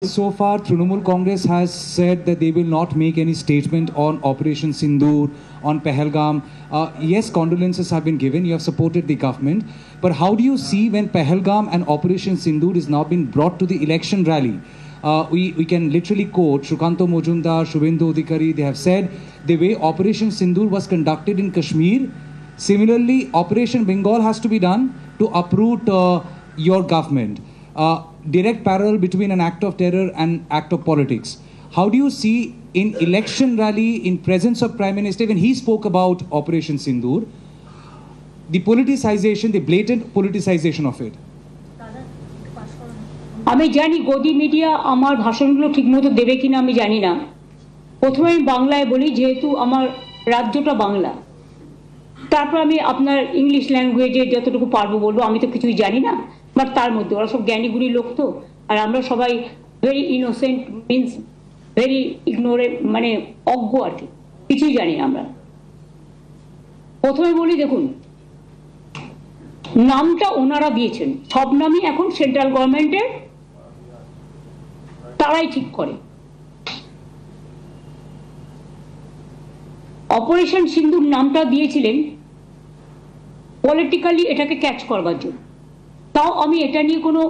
So far, Trinamool Congress has said that they will not make any statement on Operation Sindoor, on Pahalgam. Yes, condolences have been given. You have supported the government. But how do you see when Pahalgam and Operation Sindoor is now been brought to the election rally? We can literally quote Shukanto Mojumdar, Shubhendu Adhikari. They have said the way Operation Sindoor was conducted in Kashmir, similarly, Operation Bengal has to be done to uproot your government. Direct parallel between an act of terror and act of politics. How do you see in election rally, in presence of Prime Minister, when he spoke about Operation Sindoor, the politicization, the blatant politicization of it? আমি জানি গদি media আমার ভাষণগুলো ঠিকমতো দেবে কিনা আমি জানি না। প্রথমে আমি বাংলায় বলি, যেহেতু আমার রাজ্যটা বাংলা, তারপর আমি আপনার ইংলিশ ল্যাঙ্গুয়েজে যতটুকু পারবো বলবো। আমি তো কিছুই জানি না, বাট তার মধ্যে ওরা সব জ্ঞানীগুণী লোক তো, আর আমরা সবাই very innocent, means very ignorant, মানে অজ্ঞ আর কি, কিছুই জানি না আমরা। প্রথমে বলি, দেখুন, নামটা ওনারা দিয়েছেন, সব নামই এখন সেন্ট্রাল গভর্নমেন্টের, তারাই ঠিক করে। অপারেশন সিন্দুর নামটা দিয়েছিলেন পলিটিক্যালি এটাকে ক্যাচ করবার জন্য। তাও আমি এটা নিয়ে কোনো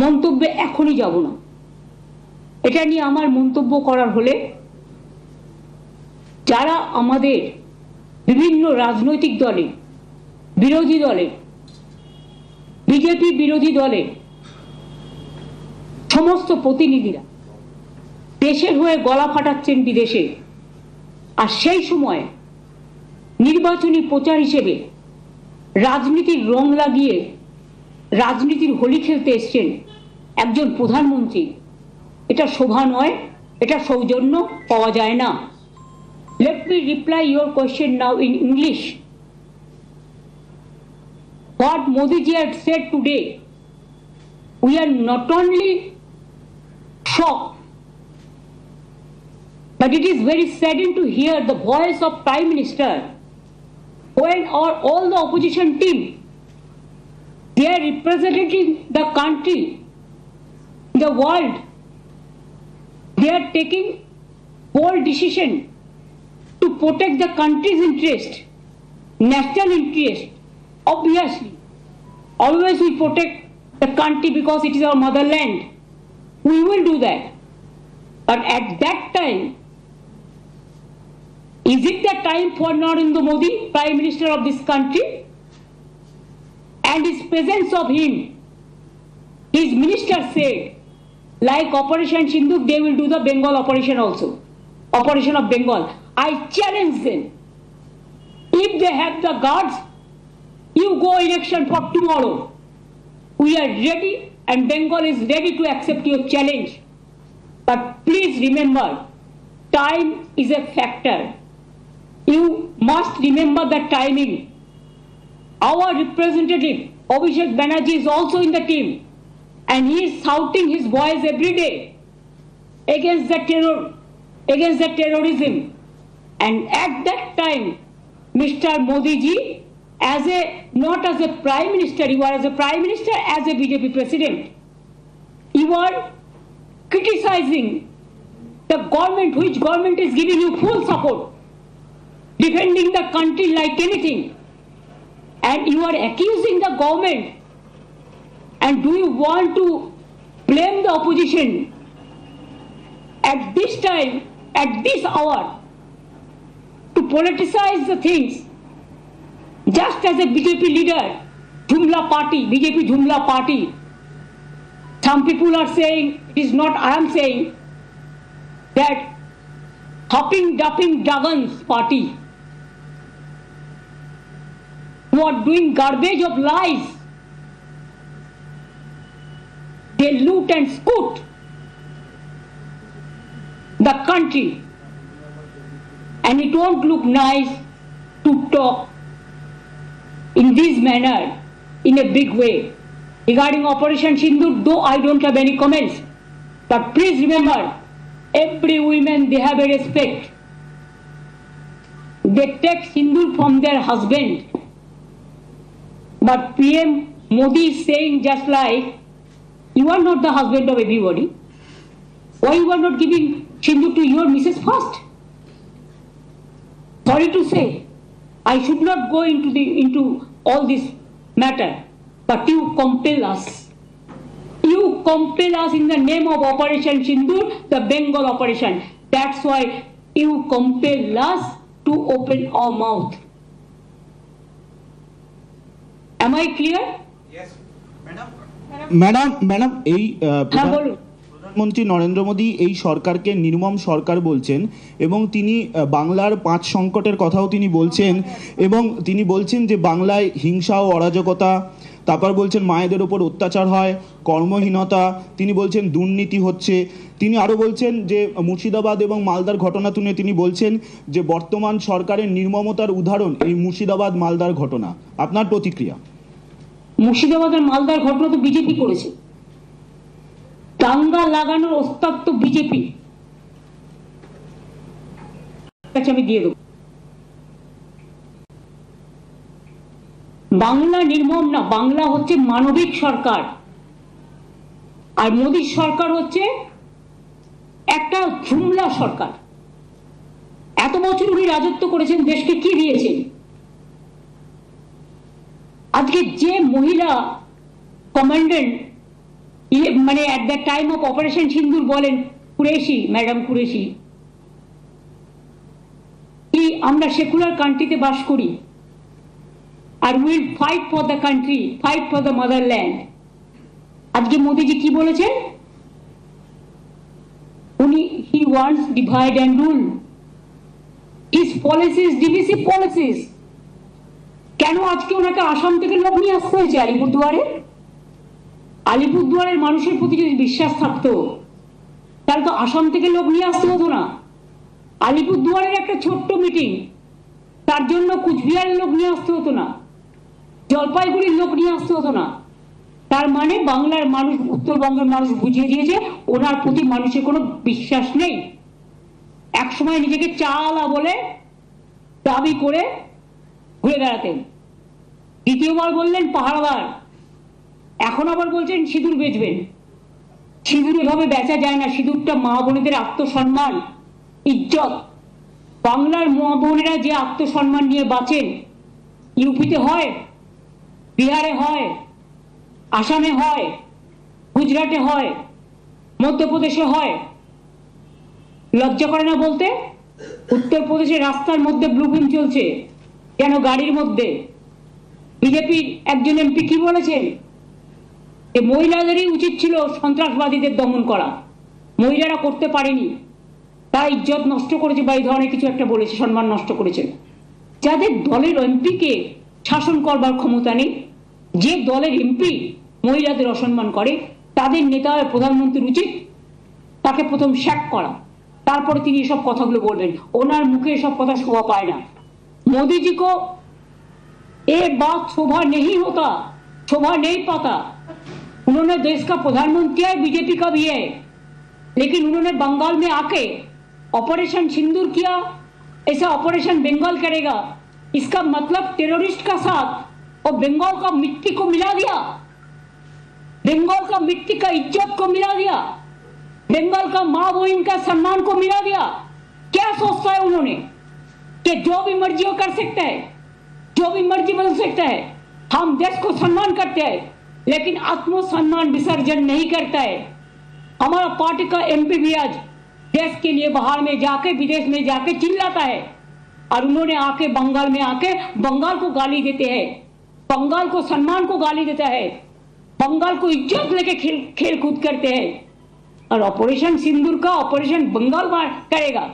মন্তব্যে এখনই যাব না। এটা নিয়ে আমার মন্তব্য করার হলে যারা আমাদের বিভিন্ন রাজনৈতিক দলে, বিরোধী দলে, বিজেপি বিরোধী দলে সমস্ত প্রতিনিধিরা দেশের হয়ে গলা ফাটাচ্ছেন বিদেশে, আর সেই সময় নির্বাচনী প্রচার হিসেবে রাজনীতির রং লাগিয়ে রাজনীতির হোলি খেলতে এসছেন একজন প্রধানমন্ত্রী, এটা শোভা নয়, এটা সৌজন্য পাওয়া যায় না। Let me reply your question now in English. What Modi ji had said today, we are not only shocked, but it is very saddening to hear the voice of Prime Minister when all the opposition team, they are representing the country, the world. They are taking bold decision to protect the country's interest, national interest. Obviously, always we protect the country because it is our motherland. We will do that. But at that time, is it the time for Narendra Modi, Prime Minister of this country, and his presence of him? His minister said, like Operation Sindoor, they will do the Bengal operation also. Operation of Bengal. I challenge them. If they have the guards, you go election for tomorrow. We are ready and Bengal is ready to accept your challenge. But please remember, time is a factor. You must remember the timing. Our representative, Abhishek Banerjee, is also in the team, and he is shouting his voice every day against the terror, against the terrorism. And at that time, Mr. Modi ji, not as a Prime Minister, you are as a Prime Minister, as a BJP President, you are criticizing the government, which government is giving you full support, defending the country like anything, and you are accusing the government. And do you want to blame the opposition at this time, at this hour, to politicize the things? Just as a BJP leader, Jumla party, BJP Jumla party, some people are saying, it is not, I am saying, that hopping, dupping, Duggins party, who are doing garbage of lies. They loot and scoot the country, and it won't look nice to talk in this manner, in a big way. Regarding Operation Sindoor, though I don't have any comments, but please remember, every woman, they have a respect. They take Sindoor from their husband. But PM Modi is saying just like, you are not the husband of everybody. Why you are not giving Sindhu to your Mrs. first? Sorry to say, I should not go into all this matter, but you compel us. You compel us in the name of Operation Sindoor, the Bengal operation. That's why you compel us to open our mouth. Am I clear? Yes, madam এই প্রধানমন্ত্রী নরেন্দ্র মোদী এই সরকারকে নির্মম সরকার বলছেন এবং তিনি বাংলার 5 সংকটের কথাও তিনি বলছেন এবং তিনি বলছেন যে বাংলায় হিংসা ও অরাজকতা, তারপর বলছেন মায়েদের ওপর অত্যাচার হয়, কর্মহীনতা, তিনি বলছেন দুর্নীতি হচ্ছে। তিনি আরও বলছেন যে মুর্শিদাবাদ এবং মালদার ঘটনা তুলে তিনি বলছেন যে বর্তমান সরকারের নির্মমতার উদাহরণ এই মুর্শিদাবাদ মালদার ঘটনা। আপনার প্রতিক্রিয়া? মুর্শিদাবাদের মালদার ঘটনা তো বিজেপি করেছে, দাঙ্গা লাগানোর ওস্তাদ তো বিজেপি। আমি দিয়ে দেব, বাংলা নির্মম না, বাংলা হচ্ছে মানবিক সরকার, আর মোদীর সরকার হচ্ছে একটা জুমলা সরকার। এত বছর উনি রাজত্ব করেছেন, দেশকে কি দিয়েছেন? আজকে যে মহিলা কমান্ডেন্ট মানে at the time of operation সিন্দুর বলেন, কুরেশি, ম্যাডাম কুরেশি, কি আমরা সেকুলার কান্ট্রিতে বাস করি আর will fight for the country, fight for the motherland. আজকে মোদিজি কি বলেছেন? উনি he wants divide and rule, his policies divisive policies. কেন আজকে ওনাকে আসাম থেকে লোক নিয়ে আসতে হয়েছে আলিপুরদুয়ারে? আলিপুরদুয়ারের মানুষের প্রতি যদি বিশ্বাস থাকতো তাহলে তো আসাম থেকে লোক নিয়ে আসতে হতো না। আলিপুরদুয়ারের একটা ছোট্ট মিটিং, তার জন্য কুচবিহারের লোক নিয়ে আসতে হতো না, জলপাইগুড়ির লোক নিয়ে আসতে হতো না। তার মানে বাংলার মানুষ, উত্তরবঙ্গের মানুষ বুঝিয়ে দিয়েছে ওনার প্রতি মানুষের কোনো বিশ্বাস নেই। একসময় নিজেকে চালা বলে দাবি করে ঘুরে বেড়াতেন, দ্বিতীয়বার বললেন পাহাড়বার, এখন আবার বলছেন সিঁদুর বেচবেন। সিঁদুর এভাবে বেচা যায় না, সিঁদুরটা মা বোনেদের আত্মসম্মান, ইজ্জত। বাংলার মা বোনেরা যে আত্মসম্মান নিয়ে বাঁচেন, ইউপিতে হয়, বিহারে হয়, আসামে হয়, গুজরাটে হয়, মধ্যপ্রদেশে হয়। লজ্জা করে না বলতে? উত্তরপ্রদেশের রাস্তার মধ্যে ব্লুপ্রিন্ট চলছে, কেন গাড়ির মধ্যে। বিজেপির একজন এমপি কি বলেছেন? যে মহিলাদেরই উচিত ছিল সন্ত্রাসবাদীদের দমন করা, মহিলারা করতে পারেনি, তারা ইজ্জত নষ্ট করেছে বা এই ধরনের কিছু একটা বলেছে, সম্মান নষ্ট করেছে। যাদের দলের এমপিকে শাসন করবার ক্ষমতা নেই, যে দলের এমপি মহিলাদের অসম্মান করে, তাদের নেতা প্রধানমন্ত্রীর উচিত তাকে প্রথম স্যাক করা, তারপরে তিনি এসব কথাগুলো বলবেন। ওনার মুখে এসব কথা শোভা পায় না। मोदी जी को ये बात शोभा नहीं होता, शोभा नहीं पाता। उन्होंने देश का प्रधानमंत्री है, बीजेपी का भी है, लेकिन उन्होंने बंगाल में आके ऑपरेशन सिंदूर किया, ऐसा ऑपरेशन बंगाल करेगा, इसका मतलब टेररिस्ट का साथ और बंगाल का मिट्टी को मिला दिया, बंगाल का मिट्टी का इज्जत को मिला दिया, बंगाल का माँ बहन का सम्मान को मिला दिया। क्या सोचता है उन्होंने कि जो भी मर्जी वो कर सकता है, जो भी मर्जी बदल सकता है। हम देश को सम्मान करते हैं, लेकिन आत्मसम्मान विसर्जन नहीं करता है। हमारा पार्टी का एमपी भी आज देश के लिए बाहर में जाके, विदेश में जाके चिल्लाता है, और उन्होंने आके बंगाल में आके बंगाल को गाली देते हैं, बंगाल को सम्मान को गाली देता है, बंगाल को इज्जत लेके खेल कूद करते हैं। और ऑपरेशन सिंदूर का ऑपरेशन बंगाल करेगा,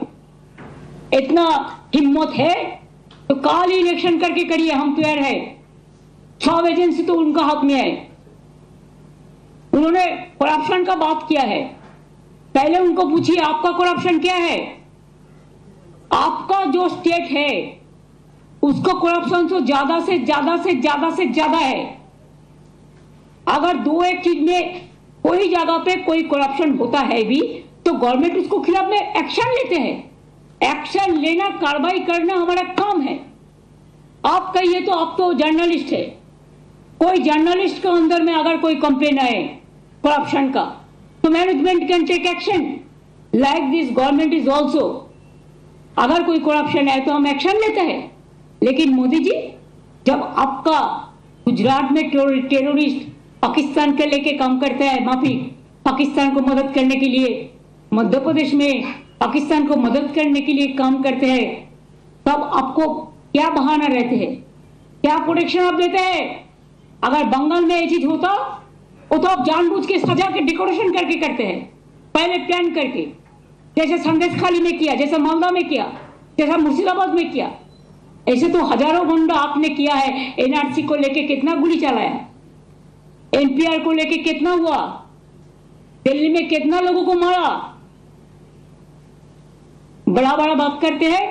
इतना हिम्मत है तो काल ही इलेक्शन करके करिए, हम तैयार है। सब एजेंसी तो उनका हाथ में है। उन्होंने करप्शन का बात किया है, पहले उनको पूछिए आपका करप्शन क्या है। आपका जो स्टेट है उसका करप्शन तो ज्यादा से ज्यादा से ज्यादा से ज्यादा है। अगर दो एक चीज में कोई जगह पे कोई करप्शन होता है भी तो गवर्नमेंट उसको खिलाफ में एक्शन लेते हैं। एक्शन लेना, कार्रवाई करना हमारा काम है। आप कहिए तो आप तो जर्नलिस्ट है, कोई जर्नलिस्ट के अंदर में अगर कोई कंप्लेन आए करप्शन का तो management can take action. Like this government is also, अगर कोई करप्शन है तो हम एक्शन लेते हैं। लेकिन मोदी जी, जब आपका गुजरात में टेररिस्ट पाकिस्तान के लेके काम करता है, माफी, पाकिस्तान को मदद करने के लिए, मध्य प्रदेश में पाकिस्तान को मदद करने के लिए काम करते हैं, तब आपको क्या बहाना रहते हैं, क्या प्रोटेक्शन आप देते हैं? अगर बंगाल में ये चीज होता वो तो आप जानबूझ के सजा के डेकोरेशन करके करते हैं, पहले प्लान करके, जैसे संदेश खाली में किया, जैसे मालदा में किया, जैसा मुर्शिदाबाद में किया। ऐसे तो हजारों गुंडा आपने किया है। एनआरसी को लेके कितना गोली चलाया, एनपीआर को लेके कितना हुआ, दिल्ली में कितना लोगों को मारा। बड़ा बड़ा बात करते हैं।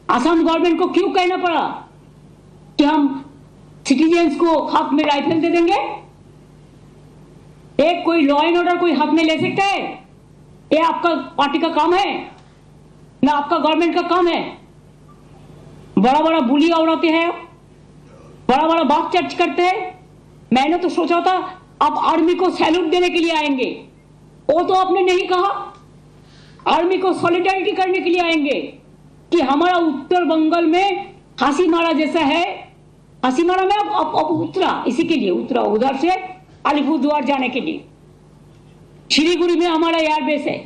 असम गवर्नमेंट को क्यों कहना पड़ा कि हम सिटीजन्स को हाथ में राइफल दे देंगे? एक कोई लॉ एंड ऑर्डर कोई हाथ में ले सकता है? ये आपका पार्टी का काम है ना आपका गवर्नमेंट का काम है? बड़ा बड़ा बुली उड़ाते हैं, बड़ा बड़ा बात चर्च करते हैं। मैंने तो सोचा था आप आर्मी को सैल्यूट देने के लिए आएंगे, वो तो आपने नहीं कहा। आर्मी को सॉलिडारिटी करने के लिए आएंगे कि हमारा उत्तर बंगाल में हासीमारा जैसा है। हासीमारा में अब उतरा, इसी के लिए उतरा उधर से अलीपुरद्वार जाने के लिए। शिलीगुड़ी में हमारा एयरबेस है,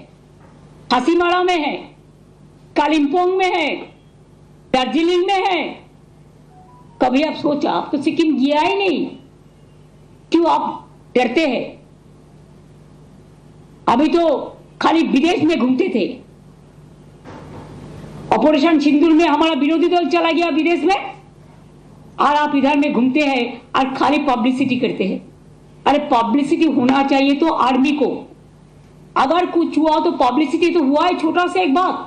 हासीमारा में है, कालिम्पोंग में है, दार्जिलिंग में है। कभी आप सोचा? आप तो सिक्किम गया ही नहीं, क्यों आप डरते हैं? अभी तो खाली विदेश में घूमते थे। ऑपरेशन सिंदूर में हमारा विरोधी दल चला गया विदेश में, और आप इधर में घूमते हैं और खाली पब्लिसिटी करते हैं। अरे पब्लिसिटी होना चाहिए तो आर्मी को, अगर कुछ हुआ तो पब्लिसिटी तो हुआ है। छोटा सा एक बात,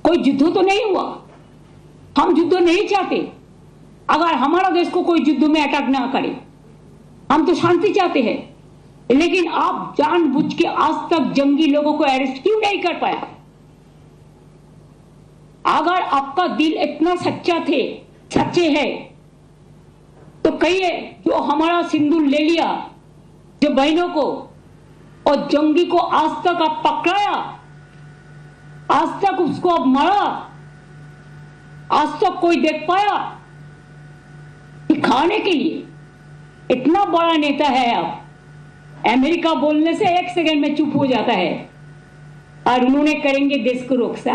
कोई युद्ध तो नहीं हुआ, हम युद्ध नहीं चाहते। अगर हमारा देश को कोई युद्ध में अटैक ना करे, हम तो शांति चाहते हैं। लेकिन आप जानबूझ के आज तक जंगी लोगों को अरेस्ट क्यों नहीं कर पाया? अगर आपका दिल इतना सच्चे है तो कहिए, जो हमारा सिंदूर ले लिया, जो बहनों को और जंगी को आज तक आप पकड़ाया, आज तक उसको अब मारा, आज तक कोई देख पाया? दिखाने के लिए इतना बड़ा नेता है आप। अमेरिका बोलने से एक सेकंड में चुप हो जाता है, और उन्होंने करेंगे देश को रक्षा।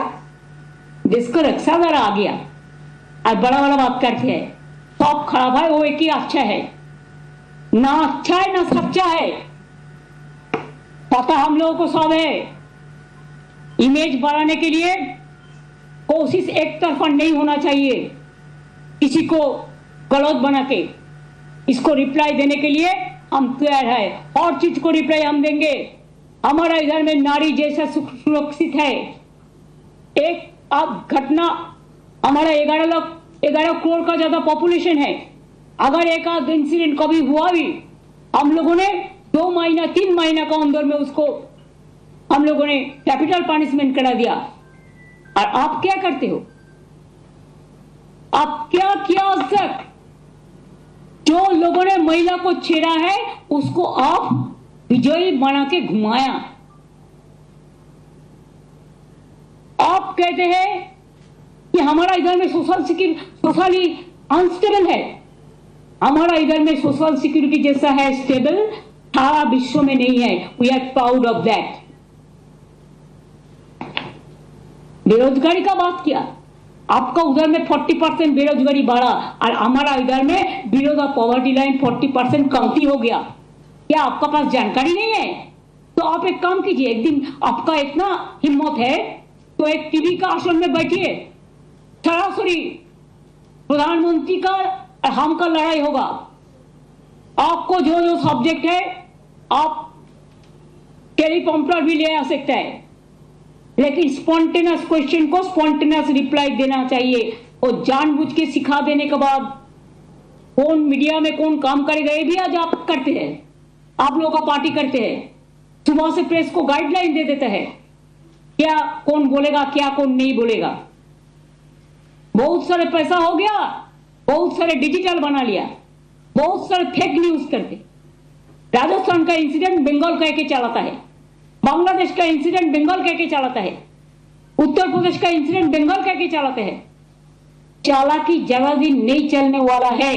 देश को रक्षा जरा आ गया और बड़ा बड़ा बात करते हैं। सब खराब है, वो एक ही अच्छा है, ना अच्छा है ना सच्चा है। पता हम लोगों को सब है। इमेज बढ़ाने के लिए कोशिश एक तरफा नहीं होना चाहिए। किसी को गलत बना के इसको रिप्लाई देने के लिए हम तैयार है, और चीज को रिप्लाई हम देंगे। हमारा इधर में नारी जैसा सुरक्षित है। एक अब घटना, हमारा 11 करोड़ का ज्यादा पॉपुलेशन है। अगर एक आध इंसिडेंट कभी हुआ भी, हम लोगों ने 2 महीना 3 महीना का अंदर में उसको हम लोगों ने कैपिटल पनिशमेंट करा दिया। और आप क्या करते हो? आप क्या किया आज तक? जो लोगों ने महिला को छेड़ा है उसको आप विजयी बना के घुमाया। आप कहते हैं कि हमारा इधर में सोशली अनस्टेबल है। हमारा इधर में सोशल सिक्योरिटी जैसा है स्टेबल सारा विश्व में नहीं है। We are proud of that. बेरोजगारी का बात किया, आपका उधर में 40% बेरोजगारी बढ़ा, और हमारा इधर में बिलो द पॉवर्टी लाइन 40% कमती हो गया। क्या आपका पास जानकारी नहीं है? तो आप एक काम कीजिए, एक दिन आपका इतना हिम्मत है तो एक टीवी का आसन में बैठिए, सरासरी प्रधानमंत्री का और हम का लड़ाई होगा। आपको जो जो सब्जेक्ट है आप टेलीप्रॉम्प्टर भी ले आ सकता है, लेकिन स्पॉन्टेनियस क्वेश्चन को स्पॉन्टेनियस रिप्लाई देना चाहिए। और जानबूझ के सिखा देने के बाद कौन मीडिया में कौन काम करेगा ये भी आज आप करते हैं। आप लोगों का पार्टी करते हैं, सुबह से प्रेस को गाइडलाइन दे देता है क्या कौन बोलेगा क्या कौन नहीं बोलेगा। बहुत सारे पैसा हो गया, बहुत सारे डिजिटल बना लिया, बहुत सारे फेक न्यूज करते। राजस्थान का इंसिडेंट बंगाल कह के चलाता है, बांग्लादेश का इंसिडेंट बंगाल कह के चलाता है, उत्तर प्रदेश का इंसिडेंट बंगाल कह के चलाते हैं। चालाकी ज्यादा दिन नहीं चलने वाला है।